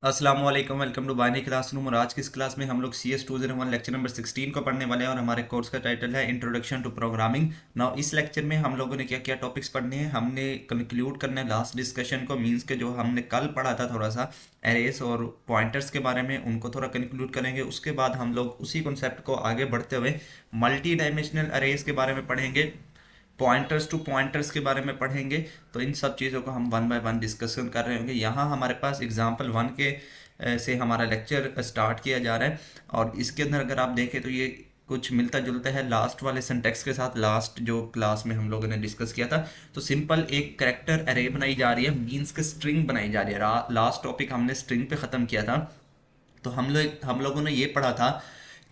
अस्सलाम वालेकुम, welcome to बानी क्लासरूम। और आज की इस क्लास में हम लोग सी एस 201 लेक्चर नंबर 16 को पढ़ने वाले हैं और हमारे कोर्स का टाइटल है इंट्रोडक्शन टू प्रोग्रामिंग। नाउ इस लेक्चर में हम लोगों ने क्या क्या टॉपिक्स पढ़ने हैं, हमने कंक्लूड करना है लास्ट डिस्कशन को, मींस के जो हमने कल पढ़ा था थोड़ा सा एरेस और पॉइंटर्स के बारे में, उनको थोड़ा कंक्लूड करेंगे। उसके बाद हम लोग उसी कॉन्सेप्ट को आगे बढ़ते हुए मल्टी डायमेंशनल अरेज के बारे में पढ़ेंगे, पॉइंटर्स टू पॉइंटर्स के बारे में पढ़ेंगे। तो इन सब चीज़ों को हम वन बाय वन डिस्कशन कर रहे होंगे। यहाँ हमारे पास एग्जांपल वन के से हमारा लेक्चर स्टार्ट किया जा रहा है और इसके अंदर अगर आप देखें तो ये कुछ मिलता जुलता है लास्ट वाले सिंटेक्स के साथ, लास्ट जो क्लास में हम लोगों ने डिस्कस किया था। तो सिंपल एक कैरेक्टर अरे बनाई जा रही है, मीन्स के स्ट्रिंग बनाई जा रही है। लास्ट टॉपिक हमने स्ट्रिंग पे ख़त्म किया था। तो हम लोगों ने ये पढ़ा था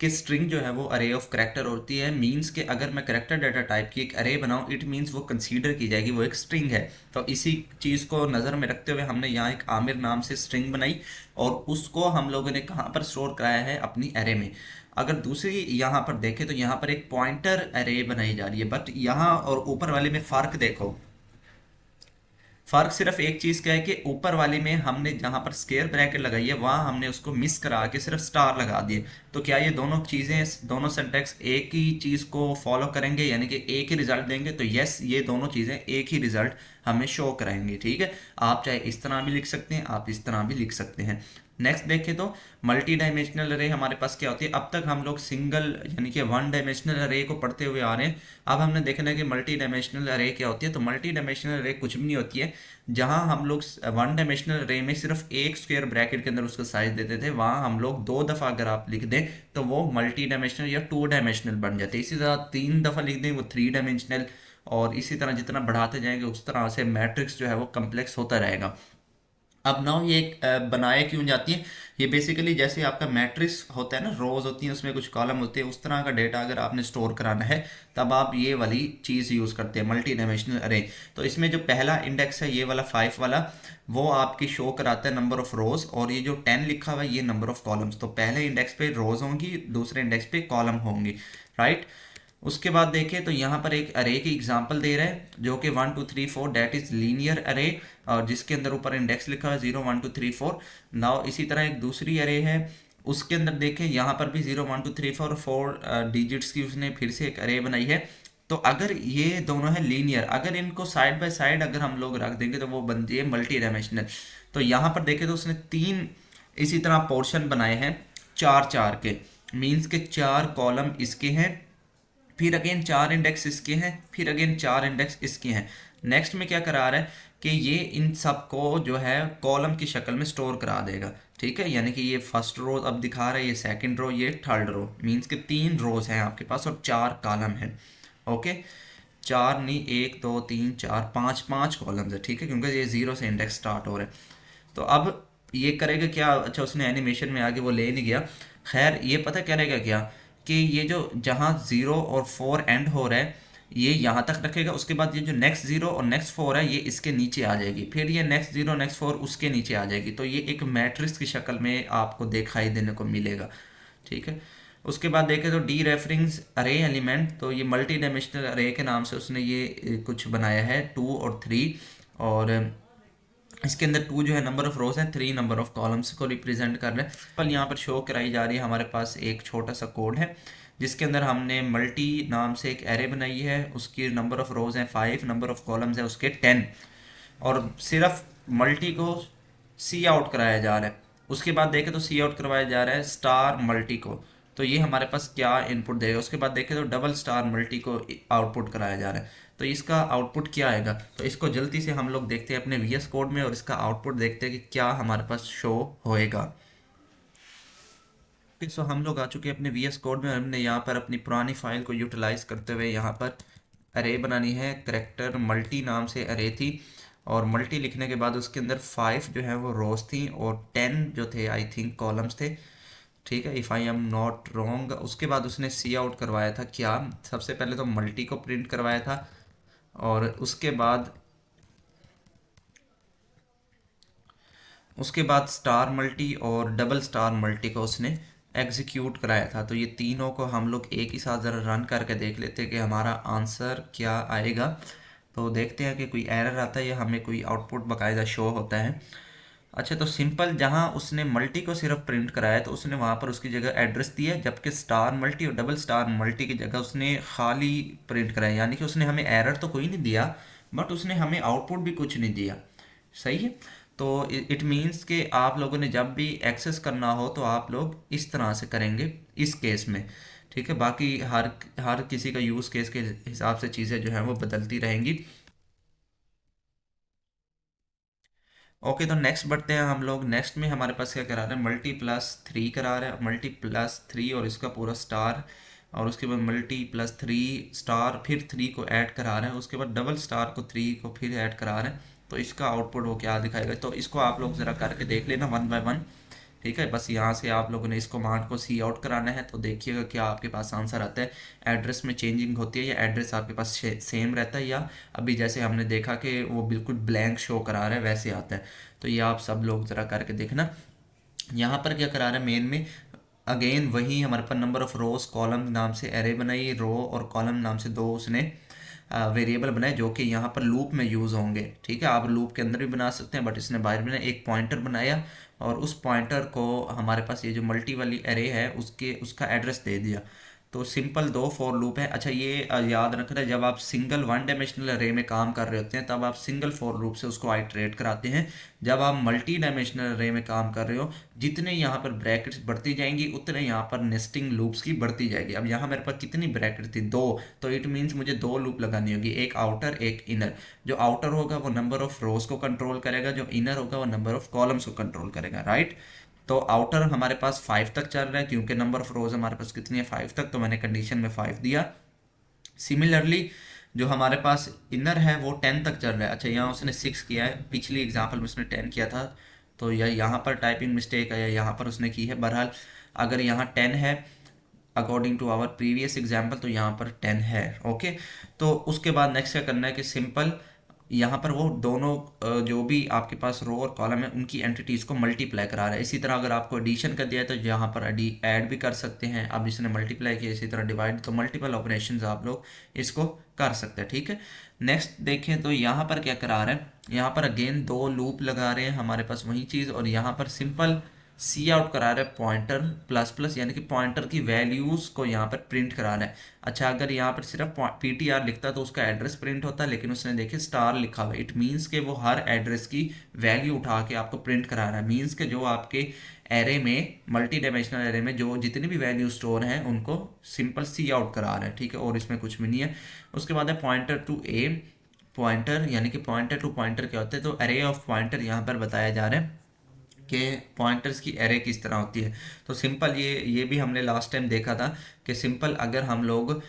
कि स्ट्रिंग जो है वो अरे ऑफ करेक्टर होती है, मींस के अगर मैं करेक्टर डाटा टाइप की एक अरे बनाऊं, इट मींस वो कंसीडर की जाएगी, वो एक स्ट्रिंग है। तो इसी चीज़ को नज़र में रखते हुए हमने यहाँ एक आमिर नाम से स्ट्रिंग बनाई और उसको हम लोगों ने कहाँ पर स्टोर कराया है, अपनी अरे में। अगर दूसरी यहाँ पर देखें तो यहाँ पर एक पॉइंटर अरे बनाई जा रही है, बट यहाँ और ऊपर वाले में फ़र्क देखो। फर्क सिर्फ एक चीज क्या है कि ऊपर वाली में हमने जहां पर स्केयर ब्रैकेट लगाई है वहां हमने उसको मिस करा के सिर्फ स्टार लगा दिए। तो क्या ये दोनों चीजें, दोनों सिंटैक्स एक ही चीज को फॉलो करेंगे, यानी कि एक ही रिजल्ट देंगे? तो यस, ये दोनों चीजें एक ही रिजल्ट हमें शो कराएंगे। ठीक है, आप चाहे इस तरह भी लिख सकते हैं, आप इस तरह भी लिख सकते हैं। नेक्स्ट देखें तो मल्टी डायमेंशनल अरे हमारे पास क्या होती है। अब तक हम लोग सिंगल यानी कि वन डायमेंशनल अरे को पढ़ते हुए आ रहे हैं। अब हमने देखना है कि मल्टी डायमेंशनल अरे क्या होती है। तो मल्टी डायमेंशनल अरे कुछ भी नहीं होती है। जहां हम लोग वन डायमेंशनल अरे में सिर्फ एक स्क्वायर ब्रैकेट के अंदर उसका साइज देते थे, वहां हम लोग दो दफ़ा अगर आप लिख दें तो वो मल्टी डायमेंशनल या टू डायमेंशनल बन जाते हैं। इसी तरह तीन दफ़ा लिख दें वो थ्री डायमेंशनल, और इसी तरह जितना बढ़ाते जाएंगे उस तरह से मैट्रिक्स जो है वो कम्प्लेक्स होता रहेगा। अब नाउ ये बनाए क्यों जाती है? ये बेसिकली जैसे आपका मैट्रिक्स होता है ना, रोज होती हैं उसमें कुछ कॉलम होते हैं, उस तरह का डेटा अगर आपने स्टोर कराना है तब आप ये वाली चीज़ यूज़ करते हैं, मल्टी डायमेंशनल अरे। तो इसमें जो पहला इंडेक्स है ये वाला 5 वाला, वो आपकी शो कराता है नंबर ऑफ रोज, और ये जो 10 लिखा हुआ है ये नंबर ऑफ कॉलम्स। तो पहले इंडेक्स पे रोज होंगी, दूसरे इंडेक्स पे कॉलम होंगी, राइट। उसके बाद देखें तो यहाँ पर एक अरे की एग्जांपल दे रहा है जो कि 1 2 3 4 डेट इज लीनियर अरे, और जिसके अंदर ऊपर इंडेक्स लिखा है 0 1 2 3 4। नाउ इसी तरह एक दूसरी अरे है, उसके अंदर देखें यहाँ पर भी 0 1 2 3 4 4 डिजिट्स की उसने फिर से एक अरे बनाई है। तो अगर ये दोनों है लीनियर, अगर इनको साइड बाय साइड अगर हम लोग रख देंगे तो वो बनती है मल्टी डायमेंशनल। तो यहाँ पर देखें तो उसने तीन इसी तरह पोर्शन बनाए हैं, चार चार के, मीन्स के चार कॉलम इसके हैं, फिर अगेन चार इंडेक्स इसके हैं, फिर अगेन चार इंडेक्स इसके हैं। नेक्स्ट में क्या करा रहा है कि ये इन सब को जो है कॉलम की शक्ल में स्टोर करा देगा। ठीक है, यानी कि ये फर्स्ट रो अब दिखा रहा है, ये सेकंड रो, ये थर्ड रो, मींस के तीन रोज हैं आपके पास और चार कॉलम हैं। ओके, चार नहीं, एक दो तीन चार पाँच, पाँच कॉलम्स है। ठीक है, क्योंकि ये जीरो से इंडेक्स स्टार्ट हो रहे हैं। तो अब ये करेगा क्या? अच्छा, उसने एनिमेशन में आगे वो ले नहीं गया। खैर, ये पता करेगा क्या कि ये जो जहाँ ज़ीरो और फोर एंड हो रहा है ये यहाँ तक रखेगा, उसके बाद ये जो नेक्स्ट ज़ीरो और नेक्स्ट फोर है ये इसके नीचे आ जाएगी, फिर ये नेक्स्ट ज़ीरो नेक्स्ट फोर उसके नीचे आ जाएगी। तो ये एक मैट्रिक्स की शक्ल में आपको दिखाई देने को मिलेगा। ठीक है, उसके बाद देखें तो डी रेफरिंग्स अरे एलिमेंट, तो ये मल्टी डायमेंशनल अरे के नाम से उसने ये कुछ बनाया है, टू और थ्री। और इसके अंदर टू जो है नंबर ऑफ रोज है, थ्री नंबर ऑफ कॉलम्स को रिप्रेजेंट कर रहे हैं। पर यहाँ पर शो कराई जा रही है हमारे पास एक छोटा सा कोड है जिसके अंदर हमने मल्टी नाम से एक एरे बनाई है, उसकी नंबर ऑफ रोज हैं 5, नंबर ऑफ कॉलम्स है उसके 10, और सिर्फ मल्टी को सी आउट कराया जा रहा है। उसके बाद देखें तो सी आउट करवाया जा रहा है स्टार मल्टी को। तो ये हमारे पास क्या इनपुट देगा? उसके बाद देखें तो डबल स्टार मल्टी को आउटपुट कराया जा रहा है। तो इसका आउटपुट क्या आएगा? तो इसको जल्दी से हम लोग देखते हैं अपने वीएस कोड में और इसका आउटपुट देखते हैं कि क्या हमारे पास शो होएगा। सो हम लोग आ चुके हैं अपने वीएस कोड में। हमने यहाँ पर अपनी पुरानी फाइल को यूटिलाइज करते हुए यहाँ पर अरे बनानी है, करेक्टर मल्टी नाम से अरे थी, और मल्टी लिखने के बाद उसके अंदर 5 जो है वो रोज थी और 10 जो थे आई थिंक कॉलम्स थे। ठीक है, if I am not wrong. उसके बाद उसने सी आउट करवाया था क्या? सबसे पहले तो मल्टी को प्रिंट करवाया था और उसके बाद स्टार मल्टी और डबल स्टार मल्टी को उसने एग्जीक्यूट कराया था। तो ये तीनों को हम लोग एक ही साथ ज़रा रन करके देख लेते हैं कि हमारा आंसर क्या आएगा। तो देखते हैं कि कोई एरर आता है या हमें कोई आउटपुट बाकायदा शो होता है। अच्छा, तो सिंपल जहां उसने मल्टी को सिर्फ प्रिंट कराया तो उसने वहां पर उसकी जगह एड्रेस दिया, जबकि स्टार मल्टी और डबल स्टार मल्टी की जगह उसने खाली प्रिंट कराया, यानी कि उसने हमें एरर तो कोई नहीं दिया, बट उसने हमें आउटपुट भी कुछ नहीं दिया। सही है। तो इट मीन्स कि आप लोगों ने जब भी एक्सेस करना हो तो आप लोग इस तरह से करेंगे इस केस में। ठीक है, बाकी हर हर किसी का यूज़ केस के हिसाब से चीज़ें जो हैं वो बदलती रहेंगी। ओके, तो नेक्स्ट बढ़ते हैं हम लोग। नेक्स्ट में हमारे पास क्या करा रहे हैं, मल्टी+3 करा रहे हैं, मल्टी+3 और इसका पूरा स्टार, और उसके बाद मल्टी+3 स्टार, फिर 3 को ऐड करा रहे हैं, उसके बाद डबल स्टार को 3 को फिर ऐड करा रहे हैं। तो इसका आउटपुट वो क्या दिखाएगा, तो इसको आप लोग ज़रा करके देख लेना वन बाय वन। ठीक है, बस यहाँ से आप लोगों ने इस कमांड को सी आउट कराना है, तो देखिएगा क्या आपके पास आंसर आता है। एड्रेस में चेंजिंग होती है या एड्रेस आपके पास सेम रहता है, या अभी जैसे हमने देखा कि वो बिल्कुल ब्लैंक शो करा रहा है वैसे आता है। तो ये आप सब लोग ज़रा करके देखना। यहाँ पर क्या करा रहा है मेन में, अगेन वही हमारे पास नंबर ऑफ रोज कॉलम नाम से एरे बनाई, रो और कॉलम नाम से दो उसने वेरिएबल बनाए जो कि यहाँ पर लूप में यूज़ होंगे। ठीक है, आप लूप के अंदर भी बना सकते हैं, बट इसने बाहर बनाया, एक पॉइंटर बनाया और उस पॉइंटर को हमारे पास ये जो मल्टी वाली एरे है उसके उसका एड्रेस दे दिया। तो सिंपल दो फॉर लूप है। अच्छा, ये याद रखना, जब आप सिंगल वन डायमेंशनल अरे में काम कर रहे होते हैं तब आप सिंगल फॉर लूप से उसको आइटरेट कराते हैं। जब आप मल्टी डायमेंशनल अरे में काम कर रहे हो, जितने यहाँ पर ब्रैकेट्स बढ़ती जाएंगी उतने यहाँ पर नेस्टिंग लूप्स की बढ़ती जाएगी। अब यहाँ मेरे पास कितनी ब्रैकेट थी, दो, तो इट मीन्स मुझे दो लूप लगानी होगी, एक आउटर एक इनर। जो आउटर होगा वो नंबर ऑफ रोज को कंट्रोल करेगा, जो इनर होगा वो नंबर ऑफ कॉलम्स को कंट्रोल करेगा, राइट। तो आउटर हमारे पास 5 तक चल रहा है क्योंकि नंबर ऑफ रोज हमारे पास कितनी है, 5 तक, तो मैंने कंडीशन में 5 दिया। सिमिलरली जो हमारे पास इनर है वो 10 तक चल रहा है। अच्छा, यहाँ उसने 6 किया है, पिछली एग्जांपल में उसने 10 किया था, तो यह यहाँ पर टाइपिंग मिस्टेक है या यहाँ पर उसने की है। बहरहाल अगर यहाँ 10 है according to our previous example, तो यहाँ पर 10 है। ओके, तो उसके बाद नेक्स्ट क्या करना है कि सिंपल यहाँ पर वो दोनों जो भी आपके पास रो और कॉलम है उनकी एंटिटीज़ को मल्टीप्लाई करा रहा है। इसी तरह अगर आपको एडिशन कर दिया है तो यहाँ पर ऐड भी कर सकते हैं। अब इसने मल्टीप्लाई किया, इसी तरह डिवाइड, तो मल्टीपल ऑपरेशंस आप लोग इसको कर सकते हैं। ठीक है, नेक्स्ट देखें तो यहाँ पर क्या करा रहे हैं, यहाँ पर अगेन दो लूप लगा रहे हैं हमारे पास वही चीज़, और यहाँ पर सिंपल सी आउट करा रहा है पॉइंटर प्लस प्लस, यानी कि पॉइंटर की वैल्यूज को यहाँ पर प्रिंट करा रहा है। अच्छा, अगर यहाँ पर सिर्फ पीटीआर लिखता तो उसका एड्रेस प्रिंट होता, लेकिन उसने देखे स्टार लिखा हुआ, इट मीन्स के वो हर एड्रेस की वैल्यू उठा के आपको प्रिंट करा रहा है। मीन्स के जो आपके एरे में मल्टी डायमेंशनल एरे में जो जितनी भी वैल्यू स्टोर हैं उनको सिंपल सी आउट करा रहा है। ठीक है, और इसमें कुछ भी नहीं है। उसके बाद है पॉइंटर टू ए पॉइंटर, यानी कि पॉइंटर टू पॉइंटर क्या होता है, तो अरे ऑफ पॉइंटर यहाँ पर बताया जा रहा है कि पॉइंटर्स की एरे किस तरह होती है। तो सिंपल ये भी हमने लास्ट टाइम देखा था कि सिंपल अगर हम लोग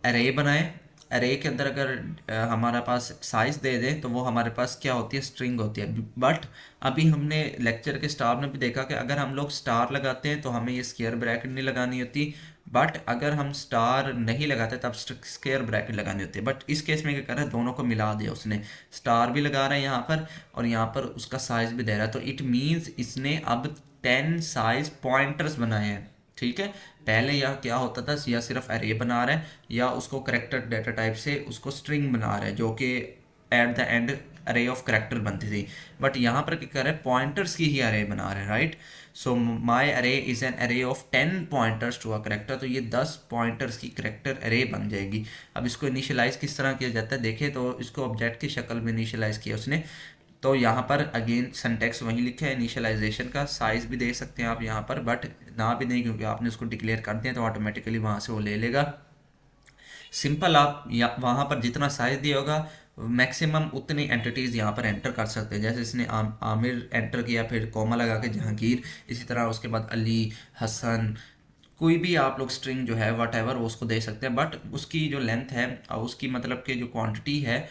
एरे बनाएं, एरे के अंदर अगर हमारा पास साइज दे दें तो वो हमारे पास क्या होती है, स्ट्रिंग होती है। बट अभी हमने लेक्चर के स्टार में भी देखा कि अगर हम लोग स्टार लगाते हैं तो हमें ये स्क्वायर ब्रैकेट नहीं लगानी होती, बट अगर हम स्टार नहीं लगाते तब स्क्वायर ब्रैकेट लगानी होती है। बट इस केस में क्या कर रहा है, दोनों को मिला दिया उसने, स्टार भी लगा रहा है यहाँ पर और यहाँ पर उसका साइज भी दे रहा है। तो इट मीन्स इसने अब 10 साइज पॉइंटर्स बनाए हैं। ठीक है, पहले यह क्या होता था, या सिर्फ एरे बना रहा है या उसको करेक्टर डेटा टाइप से उसको स्ट्रिंग बना रहा है जो कि एट द एंड अरे ऑफ करेक्टर बनती थी। बट यहाँ पर क्या कर रहे हैं, पॉइंटर्स की ही अरे बना रहे हैं, right. So my array is an array of 10 pointers to a character, तो ये 10 पॉइंटर्स की करेक्टर अरे बन जाएगी। अब इसको इनिशियलाइज किस तरह किया जाता है देखें, तो इसको ऑब्जेक्ट की शक्ल में इनिशियलाइज किया उसने। तो यहाँ पर अगेन सिंटैक्स वही लिखा है इनिशियलाइजेशन का, साइज भी दे सकते हैं आप यहाँ पर, बट ना भी नहीं क्योंकि आपने उसको डिक्लेयर कर दिया तो ऑटोमेटिकली वहाँ से वो ले लेगा। सिंपल आप वहाँ पर जितना साइज दिया होगा मैक्सिमम उतनी एंटिटीज़ यहाँ पर एंटर कर सकते हैं। जैसे इसने आमिर एंटर किया, फिर कॉमा लगा के जहांगीर, इसी तरह उसके बाद अली, हसन, कोई भी आप लोग स्ट्रिंग जो है वट एवर वो उसको दे सकते हैं। बट उसकी जो लेंथ है और उसकी मतलब कि जो क्वांटिटी है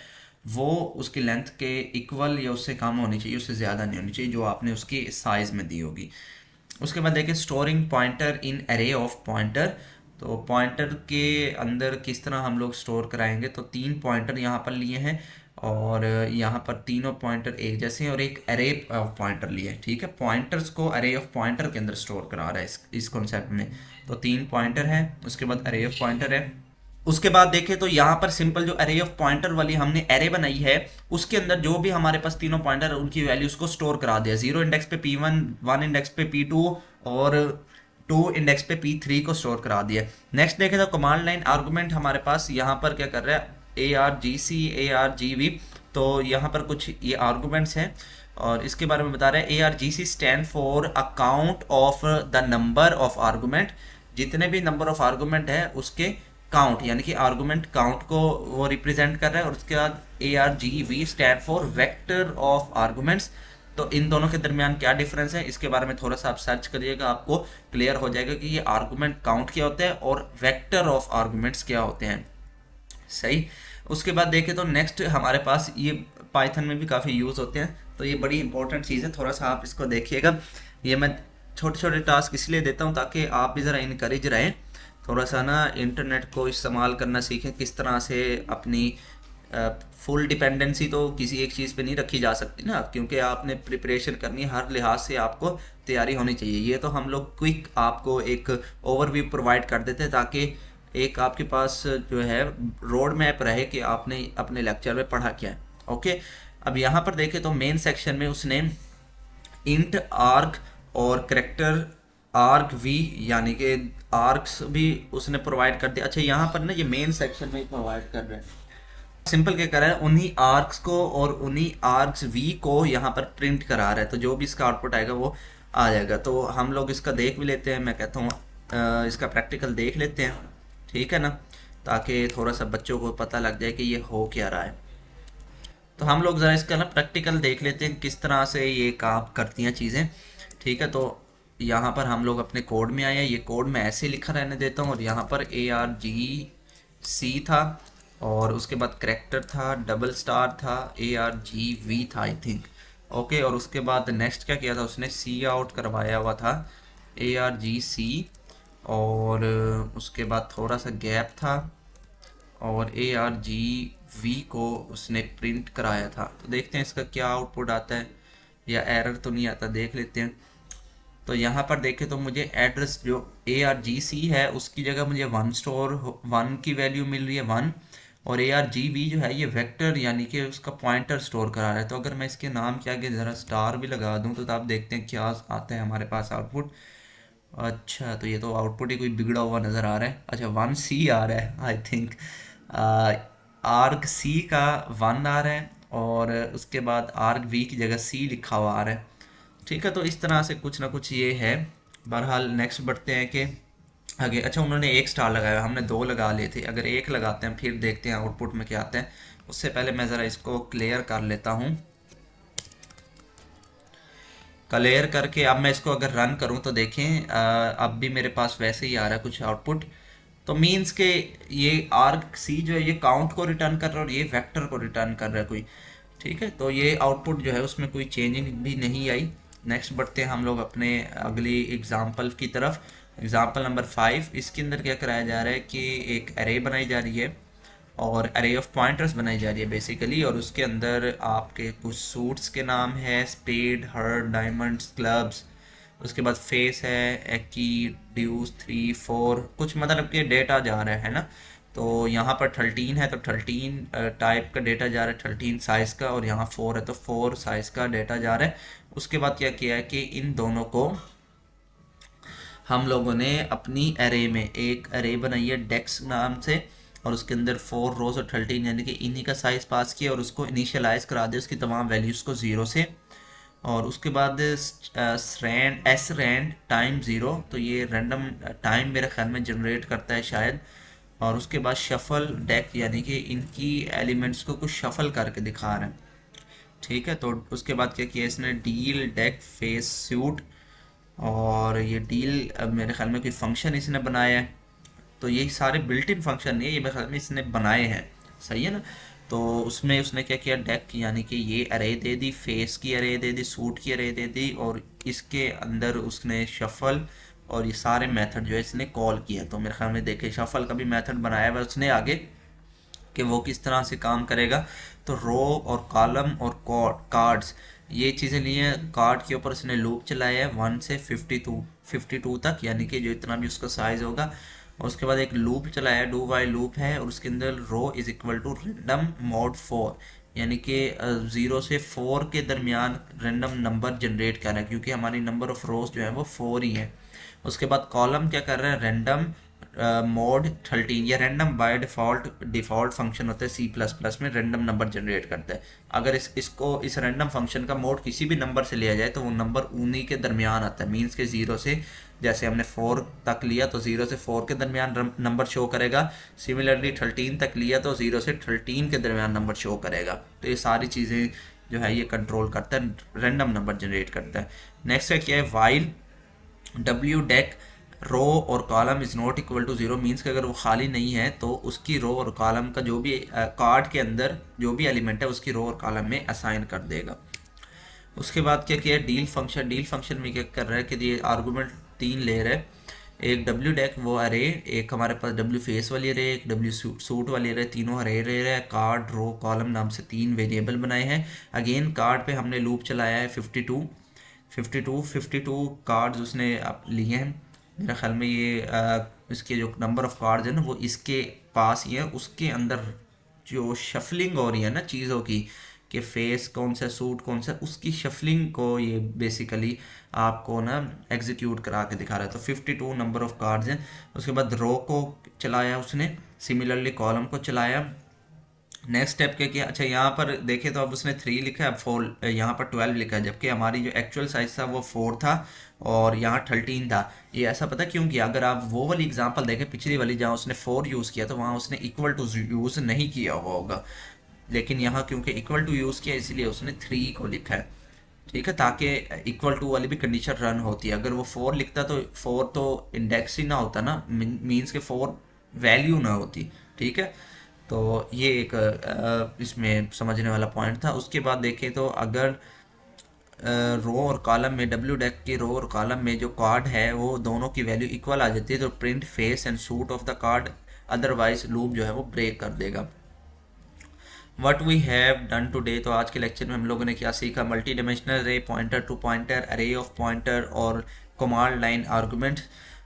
वो उसकी लेंथ के इक्वल या उससे कम होनी चाहिए, उससे ज़्यादा नहीं होनी चाहिए जो आपने उसकी साइज़ में दी होगी। उसके बाद देखिए storing pointer in array of pointer, तो पॉइंटर के अंदर किस तरह हम लोग स्टोर कराएंगे, तो 3 पॉइंटर यहाँ पर लिए हैं और यहाँ पर तीनों पॉइंटर एक जैसे हैं और एक एरे ऑफ पॉइंटर लिए हैं। ठीक है, पॉइंटर्स को एरे ऑफ पॉइंटर के अंदर स्टोर करा रहा है इस कॉन्सेप्ट में। तो 3 पॉइंटर हैं, उसके बाद एरे ऑफ पॉइंटर है, उसके बाद देखें तो यहाँ पर सिंपल जो अरे ऑफ पॉइंटर वाली हमने अरे बनाई है, उसके अंदर जो भी हमारे पास तीनों पॉइंटर उनकी वैल्यूज को स्टोर करा दिया। 0 इंडेक्स पे P1, 1 इंडेक्स पे P2 और 2 इंडेक्स पे P3 को स्टोर करा दिया। नेक्स्ट देखें तो कमांड लाइन आर्गुमेंट हमारे पास यहाँ पर क्या कर रहा है, ARGC ARGV। तो यहाँ पर कुछ ये आर्गुमेंट्स हैं और इसके बारे में बता रहे हैं। ARGC stand for account of the number of argument, जितने भी नंबर ऑफ आर्गुमेंट है उसके काउंट, यानी कि आर्गुमेंट काउंट को वो रिप्रेजेंट कर रहा है। और उसके बाद ARGV stand for vector of arguments. तो इन दोनों के दरमियान क्या डिफरेंस है, इसके बारे में थोड़ा सा आप सर्च करिएगा, आपको क्लियर हो जाएगा कि ये आर्गुमेंट काउंट क्या होता है और वेक्टर ऑफ आर्गुमेंट्स क्या होते हैं। सही। उसके बाद देखें तो नेक्स्ट हमारे पास ये पाइथन में भी काफ़ी यूज़ होते हैं, तो ये बड़ी इंपॉर्टेंट चीज़ है, थोड़ा सा आप इसको देखिएगा। ये मैं छोटे छोटे टास्क इसलिए देता हूँ ताकि आप भी ज़रा इनकरेज रहें, थोड़ा सा ना इंटरनेट को इस्तेमाल करना सीखें, किस तरह से अपनी फुल डिपेंडेंसी तो किसी एक चीज़ पे नहीं रखी जा सकती ना, क्योंकि आपने प्रिपरेशन करनी है, हर लिहाज से आपको तैयारी होनी चाहिए। ये तो हम लोग क्विक आपको एक ओवरव्यू प्रोवाइड कर देते हैं ताकि एक आपके पास जो है रोड मैप रहे कि आपने अपने लेक्चर में पढ़ा क्या है। ओके, अब यहाँ पर देखें तो मेन सेक्शन में उसने इंट आर्ग और करेक्टर आर्ग वी यानी कि आर्क्स भी उसने प्रोवाइड कर दिया। अच्छा, यहाँ पर ना ये मेन सेक्शन में प्रोवाइड कर रहे हैं, सिंपल क्या कर रहा है, उन्हीं आर्क्स को और उन्हीं आर्क्स वी को यहाँ पर प्रिंट करा रहा है। तो जो भी इसका आउटपुट आएगा वो आ जाएगा। तो हम लोग इसका देख भी लेते हैं, मैं कहता हूँ इसका प्रैक्टिकल देख लेते हैं, ठीक है ना, ताकि थोड़ा सा बच्चों को पता लग जाए कि ये हो क्या रहा है। तो हम लोग ज़रा इसका ना प्रैक्टिकल देख लेते हैं किस तरह से ये काम करती हैं चीज़ें, ठीक है। तो यहाँ पर हम लोग अपने कोड में आए हैं, ये कोड मैं ऐसे लिखा रहने देता हूँ और यहाँ पर ARGC था और उसके बाद करेक्टर था, डबल स्टार था, ARGV था आई थिंक। ओके, और उसके बाद नेक्स्ट क्या किया था उसने, सी आउट करवाया हुआ था ARGC और उसके बाद थोड़ा सा गैप था और ARGV को उसने प्रिंट कराया था। तो देखते हैं इसका क्या आउटपुट आता है या एरर तो नहीं आता, देख लेते हैं। तो यहाँ पर देखें तो मुझे एड्रेस जो ARGC है उसकी जगह मुझे 1 की वैल्यू मिल रही है 1, और ARGV जो है ये वेक्टर यानी कि उसका पॉइंटर स्टोर करा रहा है। तो अगर मैं इसके नाम के आगे ज़रा स्टार भी लगा दूँ तो आप देखते हैं क्या आता है हमारे पास आउटपुट। अच्छा, तो ये तो आउटपुट ही कोई बिगड़ा हुआ नज़र आ रहा है। अच्छा, 1C आ रहा है आई थिंक, आर्ग C का 1 आ रहा है और उसके बाद आर्ग V की जगह C लिखा हुआ आ रहा है, ठीक है। तो इस तरह से कुछ ना कुछ ये है। बहरहाल नेक्स्ट बढ़ते हैं कि आगे। अच्छा, उन्होंने 1 स्टार लगाया हुआ, हमने 2 लगा लिए थे, अगर 1 लगाते हैं फिर देखते हैं आउटपुट में क्या आता है। उससे पहले मैं ज़रा इसको क्लियर कर लेता हूँ। क्लियर करके अब मैं इसको अगर रन करूँ तो देखें अब भी मेरे पास वैसे ही आ रहा है कुछ आउटपुट। तो मीन्स के ये आर्ग सी जो है ये काउंट को रिटर्न कर रहा है और ये वेक्टर को रिटर्न कर रहा है कोई, ठीक है। तो ये आउटपुट जो है उसमें कोई चेंजिंग भी नहीं आई। नेक्स्ट बढ़ते हैं हम लोग अपने अगली एग्जाम्पल की तरफ। एग्जाम्पल नंबर 5, इसके अंदर क्या कराया जा रहा है कि एक अरे बनाई जा रही है और अरे ऑफ पॉइंटर्स बनाई जा रही है बेसिकली, और उसके अंदर आपके कुछ सूट्स के नाम है, स्पेड, हर्ट, डायमंड्स, क्लब्स, उसके बाद फेस है, एक्की, ड्यूस, 3, 4, कुछ मतलब कि डेटा जा रहा है ना। तो यहाँ पर 13 है तो 13 टाइप का डेटा जा रहा है, 13 साइज़ का, और यहाँ 4 है तो 4 साइज़ का डेटा जा रहा है। उसके बाद क्या किया है कि इन दोनों को हम लोगों ने अपनी एरे में एक एरे बनाई है डेक्स नाम से, और उसके अंदर 4 रोज और 13 यानी कि इन्हीं का साइज़ पास किया और उसको इनिशियलाइज करा दिया उसकी तमाम वैल्यूज़ को 0 से। और उसके बाद एस रैंड टाइम 0, तो ये रैंडम टाइम मेरे ख्याल में जनरेट करता है शायद। और उसके बाद शफल डेक यानी कि इनकी एलिमेंट्स को कुछ शफल करके दिखा रहा है, ठीक है। तो उसके बाद क्या किया इसने, डील डेक फेस सूट, और ये डील मेरे ख्याल में कोई फंक्शन इसने बनाया है। तो ये सारे बिल्ट इन फंक्शन नहीं है, ये मेरे ख्याल में इसने बनाए हैं, सही है ना। तो उसमें उसने क्या किया, डेक यानी कि ये अरे दे दी, फेस की अरे दे दी, सूट की अरे दे दी, और इसके अंदर उसने शफल और ये सारे मेथड जो है इसने कॉल किया। तो मेरे ख्याल में देखे शफल का भी मेथड बनाया हुआ उसने आगे कि वो किस तरह से काम करेगा। तो रो और कॉलम और कार्ड्स ये चीज़ें लिए, कार्ड के ऊपर उसने लूप चलाया है 1 से 52 तक, यानी कि जो इतना भी उसका साइज़ होगा और उसके बाद एक लूप चलाया, डू वाइल लूप है, और उसके अंदर row is equal to random mod 4, यानी कि 0 से 4 के दरमियान रेंडम नंबर जनरेट कर रहा है, क्योंकि हमारी नंबर ऑफ रोज जो है वो 4 ही है। उसके बाद कॉलम क्या कर रहा है, रेंडम मोड 13, या रैंडम बाय डिफ़ॉल्ट फंक्शन होता है सी प्लस प्लस में, रैंडम नंबर जनरेट करता है। अगर इस रैंडम फंक्शन का मोड किसी भी नंबर से लिया जाए तो वो नंबर उन्हीं के दरमियान आता है, मीन्स के 0 से, जैसे हमने 4 तक लिया तो 0 से 4 के दरमियान नंबर शो करेगा। सिमिलरली 13 तक लिया तो 0 से 13 के दरमियान नंबर शो करेगा। तो ये सारी चीज़ें जो है ये कंट्रोल करता है, रैंडम नंबर जनरेट करता है। नेक्स्ट है क्या है, वाइल डब्ल्यू डेक रो और column is not equal to 0, means कि अगर वो खाली नहीं है तो उसकी रो और कॉलम का जो भी कार्ड के अंदर जो भी एलिमेंट है उसकी रो और कॉलम में असाइन कर देगा। उसके बाद क्या किया, डील फंक्शन में क्या कर रहा है कि ये आर्गूमेंट 3 ले रहा है, एक डब्ल्यू डेक वो अरे, एक हमारे पास डब्ल्यू फेस वाली अरे, एक डब्ल्यू सूट वाली अरे, तीनों अरे ले रहा है। कार्ड रो कॉलम नाम से 3 वेरिएबल बनाए हैं। अगेन कार्ड पे हमने लूप चलाया है 52 कार्ड्स उसने लिए हैं। मेरा ख्याल में ये इसके जो नंबर ऑफ कार्ड्स हैं ना वो इसके पास ही है, उसके अंदर जो शफलिंग हो रही है ना चीज़ों की, कि फेस कौन सा सूट कौन सा, उसकी शफलिंग को ये बेसिकली आपको ना एग्जीक्यूट करा के दिखा रहा है। तो 52 नंबर ऑफ कार्ड्स हैं। उसके बाद रो को चलाया उसने, सिमिलरली कॉलम को चलाया। नेक्स्ट स्टेप क्या किया, अच्छा यहाँ पर देखे तो अब उसने 3 लिखा है, अब 4 यहाँ पर 12 लिखा है, जबकि हमारी जो एक्चुअल साइज था वो 4 था और यहाँ 13 था। ये ऐसा पता क्यों किया, अगर आप वो वाली एग्जांपल देखें पिछली वाली जहाँ उसने 4 यूज़ किया तो वहाँ उसने इक्वल टू यूज़ नहीं किया हुआ होगा, लेकिन यहाँ क्योंकि इक्वल टू यूज़ किया इसलिए उसने 3 को लिखा है। ठीक है, ताकि इक्वल टू वाली भी कंडीशन रन होती है। अगर वो 4 लिखता तो 4 तो इंडेक्स ही ना होता ना, मीन्स के 4 वैल्यू ना होती। ठीक है, तो ये एक इसमें समझने वाला पॉइंट था। उसके बाद देखें तो अगर रो और कॉलम में, डब्ल्यू डेक के रो और कॉलम में जो कार्ड है वो दोनों की वैल्यू इक्वल आ जाती है तो print face and suit of the card, otherwise loop जो है वो ब्रेक कर देगा। What we have done today, तो आज के लेक्चर में हम लोगों ने क्या सीखा, मल्टी डिमेंशनल अरे, पॉइंटर टू पॉइंटर, अरे ऑफ पॉइंटर और कमांड लाइन आर्गूमेंट।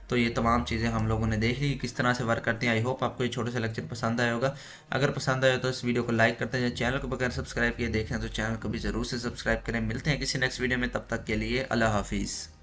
तो ये तमाम चीज़ें हम लोगों ने देख ली किस तरह से वर्क करती हैं। आई होप आपको ये छोटे से लेक्चर पसंद आया होगा। अगर पसंद आया तो इस वीडियो को लाइक करते हैं, चैनल को बगैर सब्सक्राइब किए देखें तो चैनल को भी ज़रूर से सब्सक्राइब करें। मिलते हैं किसी नेक्स्ट वीडियो में, तब तक के लिए अल्लाह हाफिज़।